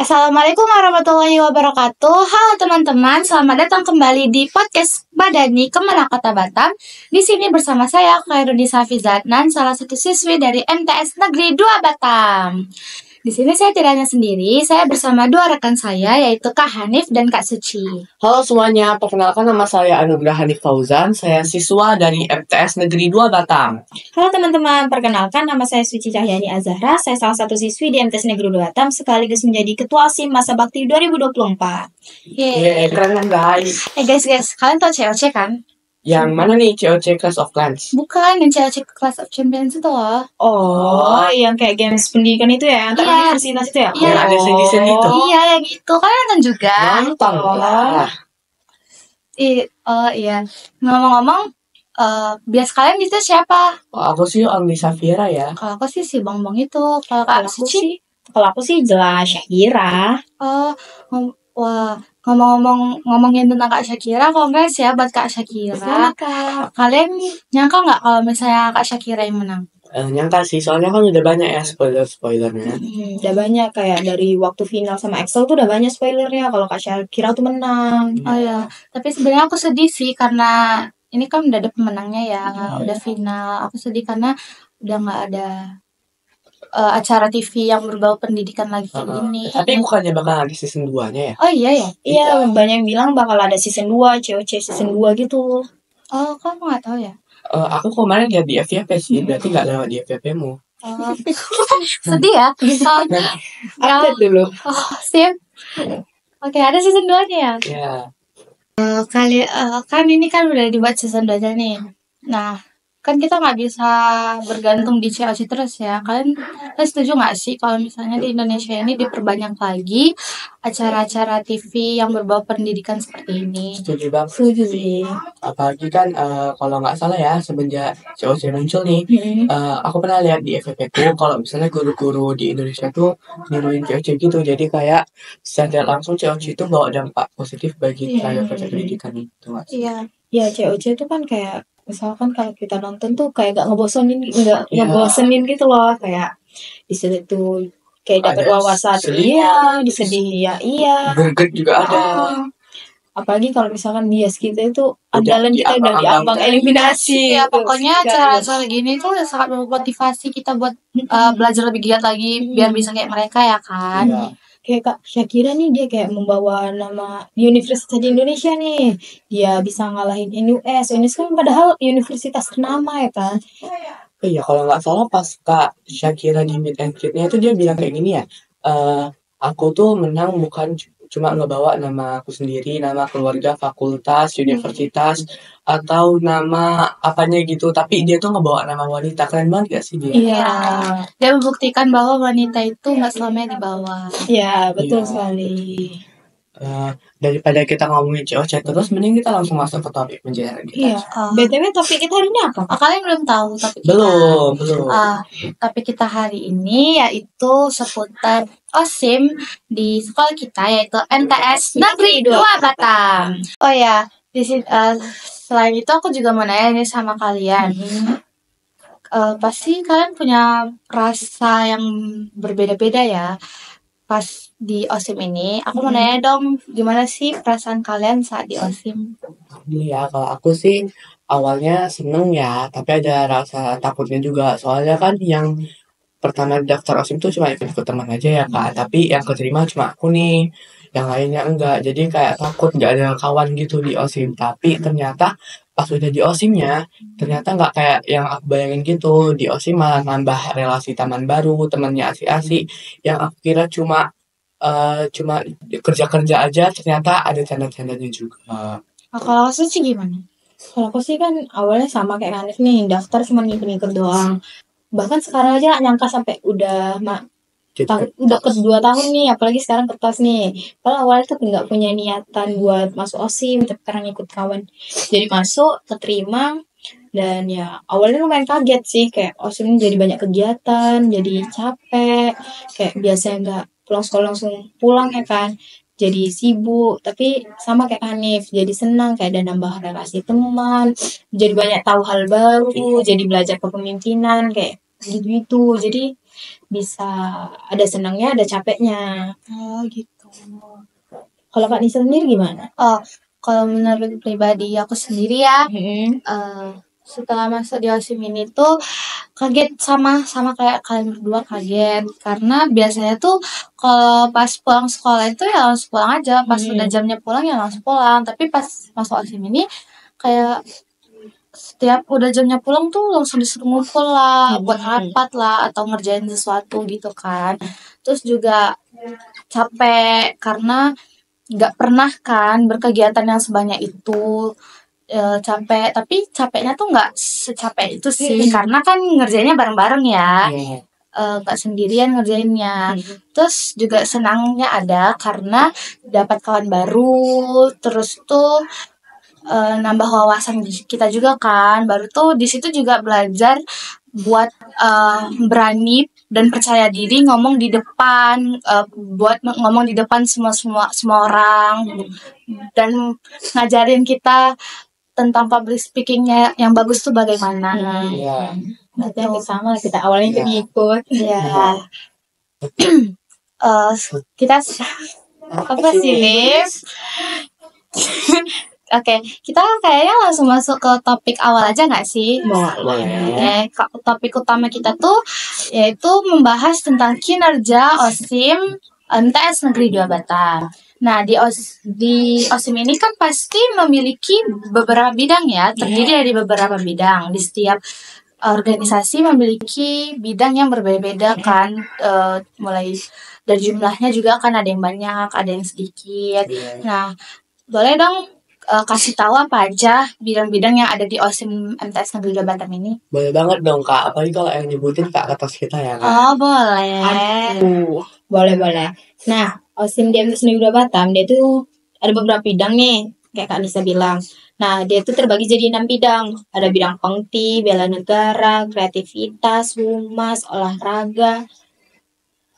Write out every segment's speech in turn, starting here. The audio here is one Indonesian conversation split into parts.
Assalamualaikum warahmatullahi wabarakatuh. Halo teman-teman, selamat datang kembali di podcast Madani Kemenang Kota Batam. Di sini bersama saya Khairudisa Fizatnan, salah satu siswi dari MTS Negeri 2 Batam. Di sini saya tidak hanya sendiri, saya bersama dua rekan saya, yaitu Kak Hanif dan Kak Suci. Halo semuanya, perkenalkan nama saya Anugrah Hanif Fauzan, saya siswa dari MTS Negeri 2 Batam. Halo teman-teman, perkenalkan nama saya Suci Cahyani Azahra, saya salah satu siswi di MTS Negeri 2 Batam sekaligus menjadi Ketua OSIM Masa Bakti 2024. Yeay, keren kan guys? Guys, kalian tahu COC kan? Yang mana nih COC Clash of Clans? Bukan, yang COC Class of Champions itu loh. Oh, yang kayak games pendidikan itu ya, antar Iya. universitas itu ya? Iya. Yang ada sendi-sendi itu. Iya, yang itu. Kalian nonton juga? Nonton lah. Iya. Ngomong-ngomong, bias kalian itu siapa? Oh, aku sih Andi Safira ya. Kalau aku sih si Bongbong itu. Kalau Kak Suci? Kalau aku sih jelas Syahira. Ngomongin tentang Kak Syakira, congrats ya buat Kak Syakira. Selamat Kak. Kalian nyangka nggak kalau misalnya Kak Syakira yang menang? Nyangka sih, soalnya kan udah banyak ya spoiler-spoilernya. Udah banyak kayak dari waktu final sama Excel tuh udah banyak spoilernya kalau Kak Syakira tuh menang. Oh ya, tapi sebenarnya aku sedih sih karena ini kan udah ada pemenangnya ya, udah final. Aku sedih karena udah nggak ada acara TV yang berbau pendidikan lagi kayak gini. Tapi bukannya bakal ada season 2-nya ya? Oh iya ya? Iya, banyak yang bilang bakal ada season 2, COC season 2 gitu. Oh, kamu nggak tahu ya? Aku kemarin lihat di FYP sih, berarti nggak lewat di FYP-mu. Sedih ya? Update dulu. Oh, sip. Oke, ada season 2-nya ya? Ya. Kan ini kan udah dibuat season 2-nya nih. Nah, kan kita nggak bisa bergantung di COC terus ya. Kalian setuju nggak sih kalau misalnya di Indonesia ini diperbanyak lagi acara-acara TV yang berbau pendidikan seperti ini? Setuju banget. Setuju sih. Apalagi kan kalau nggak salah ya semenjak COC muncul nih, aku pernah lihat di FYP-ku kalau misalnya guru-guru di Indonesia tuh niruin COC gitu, jadi kayak secara langsung COC itu bawa dampak positif bagi tenaga kerja pendidikan itu. Iya. Ya COC itu kan kayak misalkan kalau kita nonton tuh kayak gak ngebosenin, Iya. ngebosenin gitu loh, kayak di situ kayak dapat Ada wawasan, sedih. iya, disedih ya, iya. Greget juga ada. Apalagi kalau misalkan bias kita itu Udah andalan kita udah diambang eliminasi. Ya, pokoknya Gitu. acara-acara gini tuh sangat memotivasi kita buat belajar lebih giat lagi biar bisa kayak mereka ya kan. Iya. Kayak Kak Syakira nih, dia kayak membawa nama universitas di Indonesia nih. Dia bisa ngalahin NUS. NUS kan padahal universitas ternama ya kan. Iya, kalau nggak salah pas Kak Syakira di meet and greet-nya itu dia bilang kayak gini ya, aku tuh menang bukan cuma ngebawa nama aku sendiri, nama keluarga, fakultas, universitas, atau nama apanya gitu, tapi dia tuh ngebawa nama wanita. Keren banget gak sih dia? Iya. Dia membuktikan bahwa wanita itu nggak selamanya di bawah. Iya, betul Iya. sekali. Daripada kita ngomongin COC terus, mending kita langsung masuk ke topik pembelajaran kita. Iya. BTW topik kita hari ini apa? Kalian belum tahu tapi Belum. tapi kita hari ini yaitu seputar OSIM di sekolah kita yaitu MTS Negeri 2 Batam. Oh ya, selain itu aku juga mau nanya nih sama kalian. Pasti kalian punya rasa yang berbeda-beda ya pas di OSIM ini. Aku mau nanya dong, gimana sih perasaan kalian saat di OSIM? Iya, kalau aku sih awalnya seneng ya, tapi ada rasa takutnya juga. Soalnya kan yang pertama daftar OSIM tuh cuma ikut teman aja ya Kak, tapi yang keterima cuma aku nih, yang lainnya enggak. Jadi kayak takut nggak ada kawan gitu di OSIM. Tapi ternyata pas udah di OSIM-nya, ternyata nggak kayak yang aku bayangin gitu. Di OSIM malah nambah relasi teman baru, temannya asik-asik. Yang aku kira cuma kerja-kerja aja, ternyata ada canda-candanya juga. Kalau Suci gimana? Kalau aku sih kan awalnya sama kayak Hanif nih, daftar cuma ngikut-ngikut doang. Bahkan sekarang aja gak nyangka sampai udah ke 2 tahun nih, apalagi sekarang kertas nih. Kalau awalnya tuh nggak punya niatan buat masuk OSIM, tapi karena ngikut kawan. Jadi masuk, keterima, dan ya awalnya lumayan kaget sih, kayak OSIM jadi banyak kegiatan, jadi capek, kayak biasanya nggak pulang sekolah langsung pulang ya kan. Jadi sibuk, tapi sama kayak Hanif, jadi senang kayak ada nambah relasi teman, jadi banyak tahu hal baru, jadi belajar kepemimpinan, kayak gitu. Jadi bisa ada senangnya, ada capeknya. Oh gitu. Kalau Kak Nisa sendiri gimana? Kalau menurut pribadi aku sendiri ya, Mm-mm. setelah masuk di OSIM ini tuh kaget sama kayak kalian berdua kaget karena biasanya tuh kalau pas pulang sekolah itu ya langsung pulang aja, pas udah jamnya pulang ya langsung pulang, tapi pas masuk OSIM ini kayak setiap udah jamnya pulang tuh langsung disuruh ngumpul lah, buat rapat lah atau ngerjain sesuatu gitu kan. Terus juga capek karena nggak pernah kan berkegiatan yang sebanyak itu. Capek, tapi capeknya tuh nggak secapek itu sih karena kan ngerjainnya bareng-bareng ya, nggak sendirian ngerjainnya. Terus juga senangnya ada karena dapat kawan baru, terus tuh nambah wawasan kita juga kan. Baru tuh di situ juga belajar buat berani dan percaya diri ngomong di depan, buat ngomong di depan semua orang, dan ngajarin kita tentang public speakingnya yang bagus tuh bagaimana. Iya. Berarti hampir sama kita awalnya Iya. ikut. Ya. Kita apa sih, Liv? Oke, kita kayaknya langsung masuk ke topik awal aja nggak sih? Boleh. Oke, topik utama kita tuh yaitu membahas tentang kinerja OSIM MTS Negeri 2 Batam. Nah, di OSIM ini kan pasti memiliki beberapa bidang ya, terdiri dari beberapa bidang. Di setiap organisasi memiliki bidang yang berbeda-beda kan, mulai dari jumlahnya juga kan ada yang banyak, ada yang sedikit. Nah, boleh dong kasih tahu apa aja bidang-bidang yang ada di OSIM MTS Negeri 2 Batam ini? Boleh banget dong Kak, apalagi kalau yang nyebutin Kak atas kita ya Kak. Oh, boleh. Boleh. Nah, OSIM di MTS Negeri 2 Batam, dia tuh ada beberapa bidang nih, kayak Kak Nisa bilang. Nah, dia tuh terbagi jadi 6 bidang. Ada bidang pengti, bela negara, kreativitas, humas, olahraga,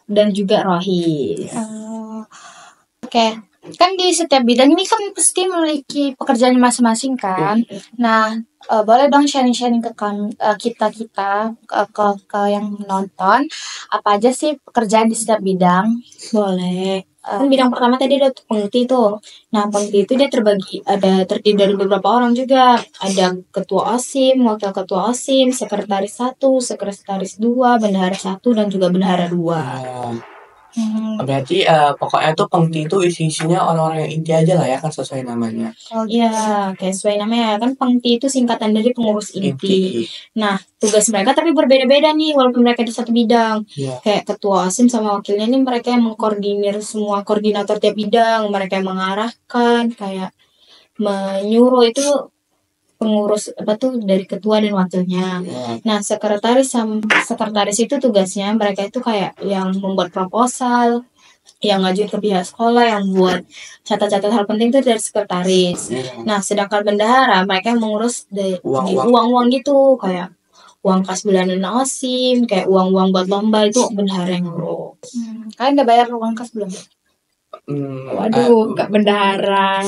dan juga rohis. Oke. Kan di setiap bidang ini kan pasti memiliki pekerjaan masing-masing kan. Nah, boleh dong sharing-sharing ke kita ke yang nonton apa aja sih pekerjaan di setiap bidang? Boleh. Kan bidang pertama tadi ada pengti tuh. Nah, pengti itu dia terdiri dari beberapa orang juga. Ada ketua OSIM, wakil ketua OSIM, sekretaris 1, sekretaris 2, bendahara 1, dan juga bendahara 2. Berarti pokoknya tuh pengti itu isinya orang-orang yang inti aja lah ya kan sesuai namanya. Iya, kayak sesuai namanya kan pengti itu singkatan dari pengurus inti. Nah, tugas mereka tapi berbeda-beda nih walaupun mereka di satu bidang. Kayak ketua OSIM sama wakilnya nih mereka yang mengkoordinir semua koordinator tiap bidang, mereka yang mengarahkan, kayak menyuruh itu pengurus dari ketua dan wakilnya. Nah, sekretaris itu tugasnya mereka itu kayak yang membuat proposal, yang ngajuin ke pihak sekolah, yang buat catat-catat hal penting itu dari sekretaris. Nah, sedangkan bendahara mereka yang mengurus uang-uang gitu, kayak uang kas bulanan OSIM, kayak uang-uang buat lomba itu bendahara yang ngurus. Kalian udah bayar uang kas belum? Waduh, Kak bendahara.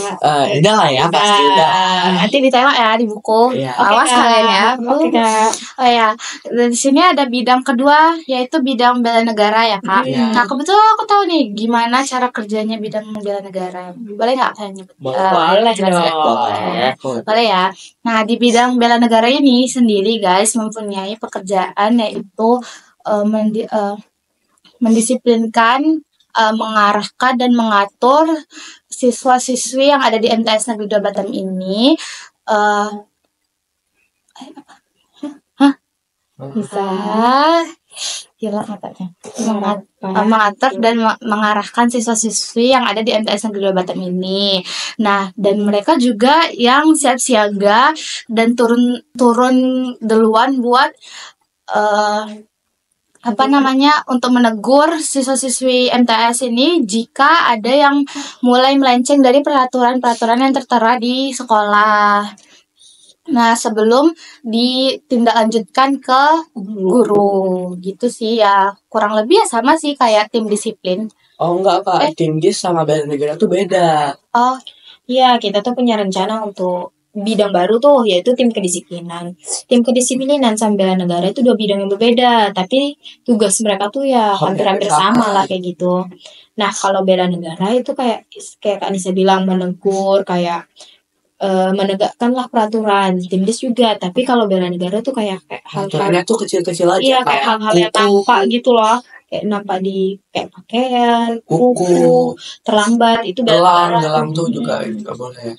Udah lah ya, pasti udah. Nanti ditengok ya di buku. Awas kalian ya. Oke, Kak. Oh ya, di sini ada bidang kedua yaitu bidang bela negara ya Kak. Nah, kebetulan aku tahu nih gimana cara kerjanya bidang bela negara. Boleh nggak saya nyebut? Boleh ya. Nah, di bidang bela negara ini sendiri guys mempunyai pekerjaan yaitu mendisiplinkan, mengarahkan dan mengatur siswa-siswi yang ada di MTS Negeri 2 Batam ini bisa hilang matanya mengatur dan mengarahkan siswa-siswi yang ada di MTS Negeri 2 Batam ini. Nah, dan mereka juga yang siap siaga dan turun duluan buat untuk menegur siswa-siswi MTS ini jika ada yang mulai melenceng dari peraturan-peraturan yang tertera di sekolah. Nah, sebelum ditindaklanjutkan ke guru gitu sih ya. Kurang lebih ya sama sih kayak tim disiplin. Oh enggak Kak, tim GIS sama bela negara tuh beda. Oh iya, kita tuh punya rencana untuk bidang baru tuh, yaitu tim kedisiplinan. Tim kedisiplinan sama bela negara itu dua bidang yang berbeda, tapi tugas mereka tuh ya hampir-hampir sama lah kayak gitu. Nah, kalau bela negara itu kayak Kak Nisa bilang menegur, kayak menegakkanlah peraturan. Tim Dis juga, tapi kalau bela negara tuh kayak hal-hal Aturannya tuh kecil-kecil aja. iya kayak hal-hal yang nampak gitu loh, kayak nampak di kayak pakaian, kuku, terlambat itu bela negara. Gelang tuh juga boleh.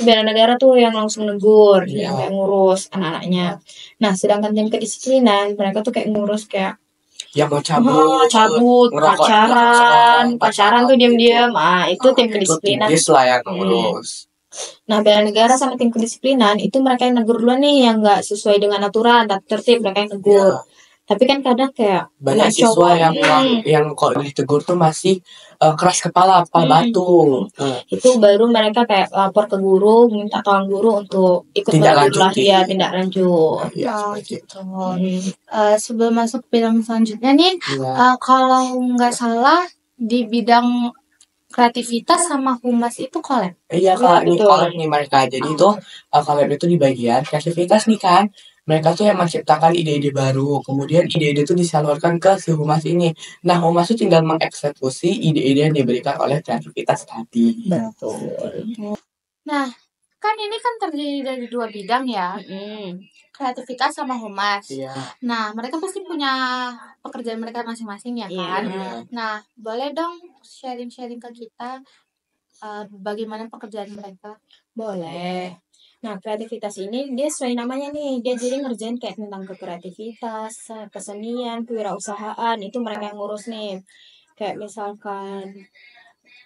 Bela negara tuh yang langsung negur, Iya. yang kayak ngurus anak-anaknya. Nah, sedangkan tim kedisiplinan mereka tuh kayak ngurus kayak Yang mau cabut, ngerokok, pacaran tuh diam-diam. Ah, itu tim itu kedisiplinan. tipis lah yang ngurus. Nah, bela negara sama tim kedisiplinan itu mereka yang negur duluan nih, yang nggak sesuai dengan aturan, tata tertib, mereka yang negur. Tapi kan kadang kayak Banyak siswa yang kok ditegur tuh masih keras kepala, batu. Itu baru mereka kayak lapor ke guru, minta tolong guru untuk ikut Tindak belajar lanjut. ya, tindak lanjut. Iya, Oh seperti gitu. Sebelum masuk ke bidang selanjutnya nih, Iya. kalau nggak salah di bidang kreativitas sama humas itu collab. Iya Kak, ini betul. collab nih mereka. Jadi itu collab itu di bagian kreativitas nih kan. Mereka tuh yang menciptakan ide-ide baru. Kemudian ide-ide itu disalurkan ke si humas ini. Nah, humas itu tinggal mengeksekusi ide-ide yang diberikan oleh kreativitas tadi. Betul. Nah, kan ini kan terdiri dari dua bidang ya. Kreativitas sama humas. Iya. Nah, mereka pasti punya pekerjaan mereka masing-masing ya kan. Iya. Nah, boleh dong sharing-sharing ke kita bagaimana pekerjaan mereka? Boleh. Nah, kreativitas ini dia sesuai namanya nih, dia jadi ngerjain kayak tentang kreativitas, kesenian, kewirausahaan, itu mereka yang ngurus nih. Kayak misalkan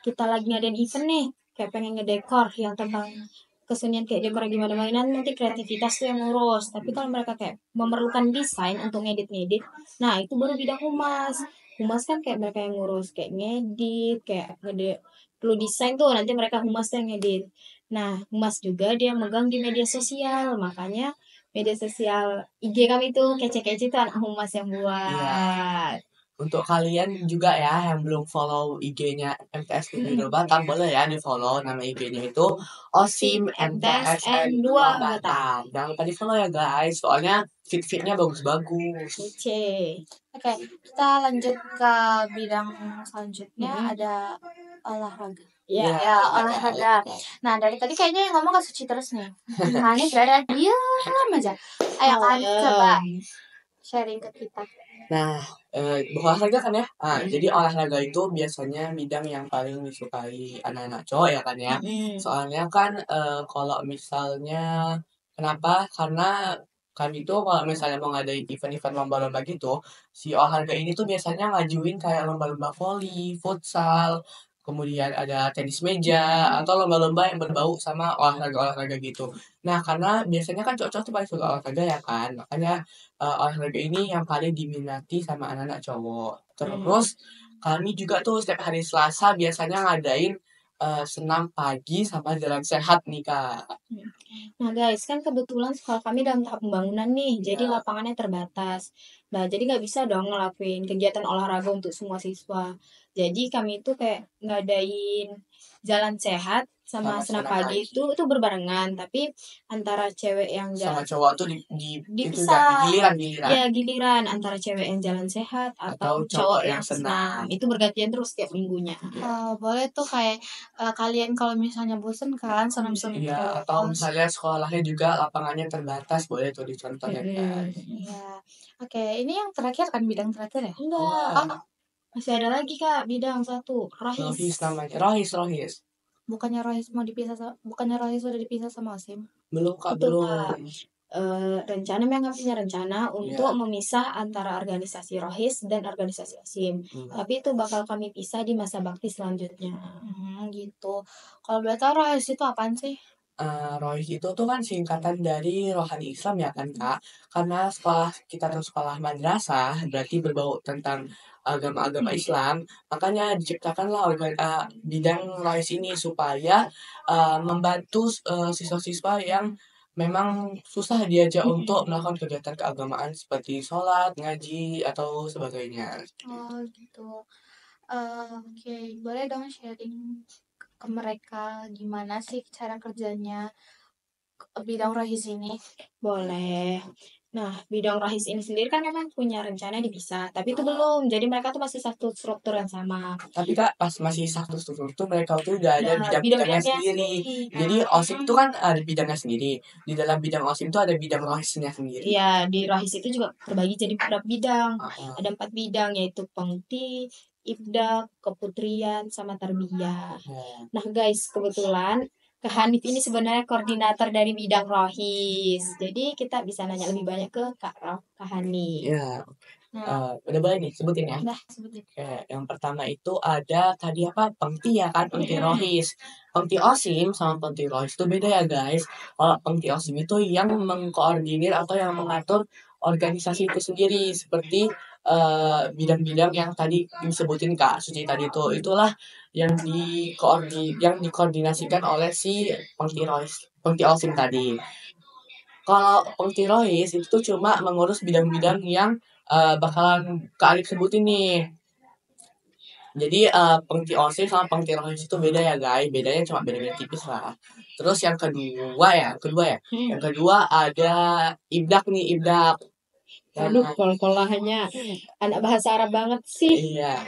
kita lagi ngadain event nih, kayak pengen ngedekor yang tentang kesenian kayak dekor gimana mainan, nanti kreativitas tuh yang ngurus. Tapi kalau mereka kayak memerlukan desain untuk ngedit-ngedit, nah itu baru bidang humas. Humas kan kayak mereka yang ngurus kayak ngedit, kayak perlu desain tuh, nanti mereka humas tuh yang ngedit. Nah, humas juga dia megang di media sosial, makanya media sosial IG kami tuh kece-kece tuh anak humas yang buat. Iya. Untuk kalian juga ya yang belum follow IG-nya MTS Negeri Batam, boleh ya di follow. Nama IG-nya itu OSIM MTSN 2 Batam. Jangan lupa di follow ya guys, soalnya fit-fitnya bagus-bagus. Oke, kita lanjut ke bidang selanjutnya, ada olahraga. Ya, olahraga. Nah, dari tadi kayaknya yang ngomong Kak Suci terus nih. Hanif dari diam aja. Ayo Hanif coba sharing ke kita. Nah, olahraga kan ya. Jadi olahraga itu biasanya bidang yang paling disukai anak-anak cowok ya kan ya. Soalnya kan kalau misalnya kenapa? Karena kami tuh kalau misalnya mau ngadain event-event lomba-lomba gitu, si olahraga ini tuh biasanya ngajuin kayak lomba-lomba voli, futsal, kemudian ada tenis meja, atau lomba-lomba yang berbau sama olahraga-olahraga gitu. Nah, karena biasanya kan cowok-cowok tuh paling suka olahraga ya kan, makanya olahraga ini yang paling diminati sama anak-anak cowok. Terus kami juga tuh setiap hari Selasa biasanya ngadain senam pagi sama jalan sehat nih Kak. Nah guys, kan kebetulan sekolah kami dalam tahap pembangunan nih, jadi lapangannya terbatas. Nah, jadi nggak bisa dong ngelakuin kegiatan olahraga untuk semua siswa. Jadi kami itu kayak ngadain jalan sehat sama senam pagi itu berbarengan, tapi antara cewek yang sama cowok tuh dipisah. giliran. Ya, giliran antara cewek yang jalan sehat atau cowok yang senam. Itu bergantian terus setiap minggunya. Boleh tuh kayak kalian kalau misalnya bosen kan senam-senam. Iya, atau misalnya sekolahnya juga lapangannya terbatas, boleh tuh dicontoh ya kan. Iya. Oke, ini yang terakhir kan bidang terakhir ya? Enggak. Masih ada lagi Kak, bidang satu, Rohis namanya. Rohis. Bukannya Rohis sudah dipisah sama Osim? Belum Kak, Betul, belum. Kak. Rencana memang punya rencana untuk memisah antara organisasi Rohis dan organisasi Osim. Tapi itu bakal kami pisah di masa bakti selanjutnya. Gitu. Kalau boleh tahu Rohis itu apaan sih? Rohis itu tuh kan singkatan dari rohani Islam ya kan Kak. Karena kita tuh sekolah madrasah, berarti berbau tentang agama-agama Islam. Makanya diciptakanlah bidang Rohis ini supaya membantu siswa-siswa yang memang susah diajak untuk melakukan kegiatan keagamaan seperti sholat, ngaji, atau sebagainya. Oh gitu. Oke, boleh dong sharing ke mereka gimana sih cara kerjanya bidang rohis ini? Boleh. Nah, bidang rohis ini sendiri kan memang punya rencana dipisah, tapi itu belum. Jadi mereka tuh masih satu struktur yang sama. Tapi Kak, pas masih satu struktur tuh mereka tuh udah ada Nah, bidang-bidangnya bidang-bidangnya sendiri. Jadi OSIM itu kan ada bidangnya sendiri. Di dalam bidang OSIM itu ada bidang rohisnya sendiri. Iya, di rohis itu juga terbagi jadi beberapa bidang. Uh-uh. Ada 4 bidang, yaitu pengti, ibdak, keputrian, sama tarbiyah. Nah guys, kebetulan Kak Hanif ini sebenarnya koordinator dari bidang rohis. Jadi kita bisa nanya lebih banyak ke Kak Hanif. Ya, Nah, udah boleh nih sebutin ya. udah sebutin. Oke, yang pertama itu ada tadi apa? Pengti ya kan, pengti rohis. Pengti OSIM sama pengti rohis itu beda ya guys. Kalau pengti OSIM itu yang mengkoordinir atau yang mengatur organisasi itu sendiri, seperti bidang-bidang yang tadi disebutin Kak Suci tadi itu. Itulah yang dikoordinasikan oleh si pengti rohis, pengti OSIM tadi. Kalau pengti rohis itu tuh cuma mengurus bidang-bidang yang bakalan Kak Alif sebutin nih. Jadi pengti OSIM sama pengti rohis itu beda ya guys. Bedanya cuma beda-beda tipis lah. Terus yang kedua ya. Yang kedua ada ibdak nih, ibdak. Aduh, kol-kolahannya anak bahasa Arab banget sih. Iya.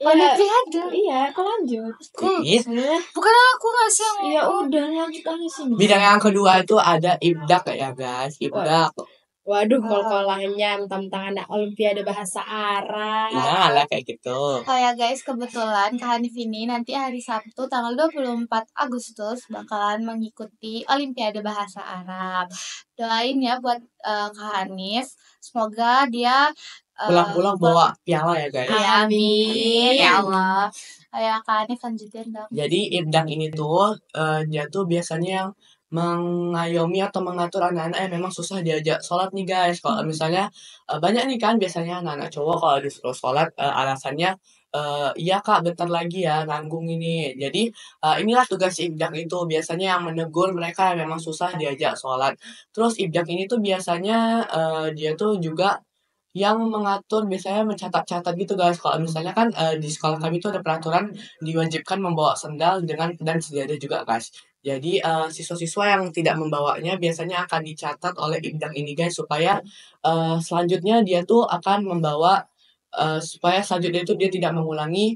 Olimpiade. Iya, kau lanjut. Bukan aku nggak sih yang Ya udah, lanjut aja sini. Bidang yang kedua itu ada ibdak ya guys. Ibdak. Waduh, kol-kolahannya mentang-mentang anak Olimpiade bahasa Arab. Nah lah kayak gitu. Oh ya guys, kebetulan Kak Hanif ini nanti hari Sabtu tanggal 24 Agustus bakalan mengikuti Olimpiade Bahasa Arab. Doain ya buat Kak Hanif, semoga dia Pulang-pulang bawa piala ya guys. Amin. Ya Allah. Ayo Kak Hanif lanjutin dong. Jadi ibdak ini tuh dia tuh biasanya yang mengayomi atau mengatur anak-anak yang memang susah diajak sholat nih guys. Kalau misalnya banyak nih kan biasanya anak-anak cowok kalau disuruh sholat alasannya iya kak bentar lagi ya nanggung ini. Jadi inilah tugas ibdak itu biasanya yang menegur mereka yang memang susah diajak sholat. Terus ibdak ini tuh biasanya dia tuh juga yang mengatur biasanya mencatat-catat gitu guys. Kalau misalnya kan di sekolah kami tuh ada peraturan diwajibkan membawa sendal dan sejadah juga guys. Jadi siswa-siswa yang tidak membawanya biasanya akan dicatat oleh ibdak ini guys supaya selanjutnya dia tuh akan membawa supaya selanjutnya itu dia tidak mengulangi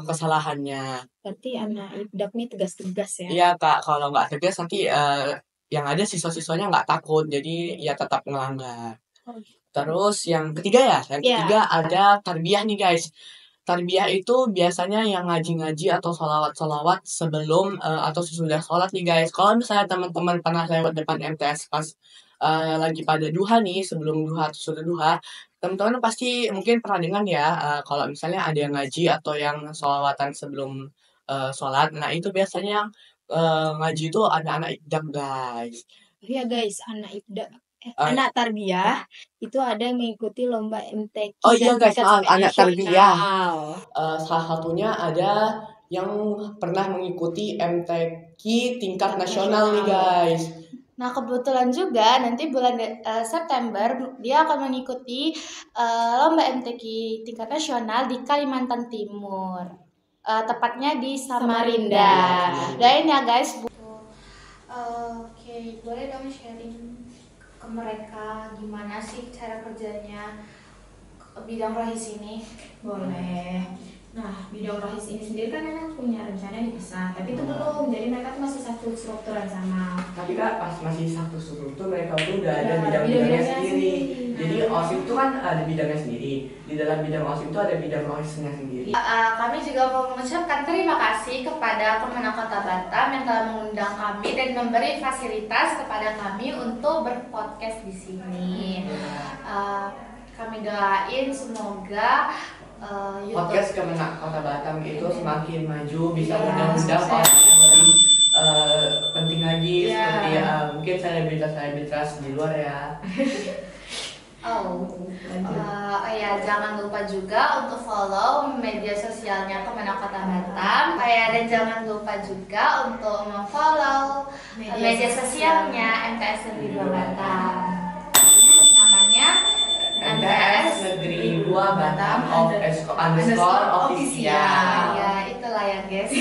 kesalahannya. Berarti anak ibdak nih tegas-tegas ya. Iya kak, kalau nggak tegas nanti yang ada siswa-siswanya nggak takut, jadi ya tetap melanggar. Terus yang ketiga ya, ada tarbiyah nih guys. Tarbiyah itu biasanya yang ngaji-ngaji atau sholawat-sholawat sebelum atau sesudah sholat nih guys. Kalau misalnya teman-teman pernah lewat depan MTS pas lagi pada duha nih, sebelum duha atau sudah duha, teman-teman pasti mungkin pernah dengar ya, kalau misalnya ada yang ngaji atau yang sholawatan sebelum sholat. Nah itu biasanya yang ngaji itu anak-anak ibdak guys. Iya guys, anak ibdak. Anak tarbiyah itu ada yang mengikuti lomba MTQ. Oh iya guys, anak tarbiyah. Salah satunya ada yang pernah mengikuti MTQ tingkat nasional nih guys. Nah kebetulan juga nanti bulan September dia akan mengikuti lomba MTQ tingkat nasional di Kalimantan Timur, tepatnya di Samarinda. Doain ya guys. Oke, boleh dong sharing ke mereka gimana sih cara kerjanya bidang rohis ini? Boleh. Nah, bidang rohis ini sendiri kan memang punya rencana dipisah, tapi itu belum. Jadi mereka tuh masih satu struktur yang sama. Tapi kak pas masih satu struktur mereka tuh udah ada bidang-bidangnya sendiri. Jadi OSIM itu kan ada bidangnya sendiri. Di dalam bidang OSIM itu ada bidang rohisnya sendiri. Kami juga mau mengucapkan terima kasih kepada Kemenang Kota Batam yang telah mengundang kami dan memberi fasilitas kepada kami untuk berpodcast di sini. Kami doain semoga podcast Kemenang Kota Batam itu semakin maju, bisa undang-undang orang yang lebih penting lagi seperti mungkin selebritas di luar ya. Jangan lupa juga untuk follow media sosialnya Kemenang Kota Batam. Dan jangan lupa juga untuk memfollow media sosialnya MTS Negeri 2 Batam. Namanya MTS Negeri 2 Batam _official. Ya, itulah ya guys.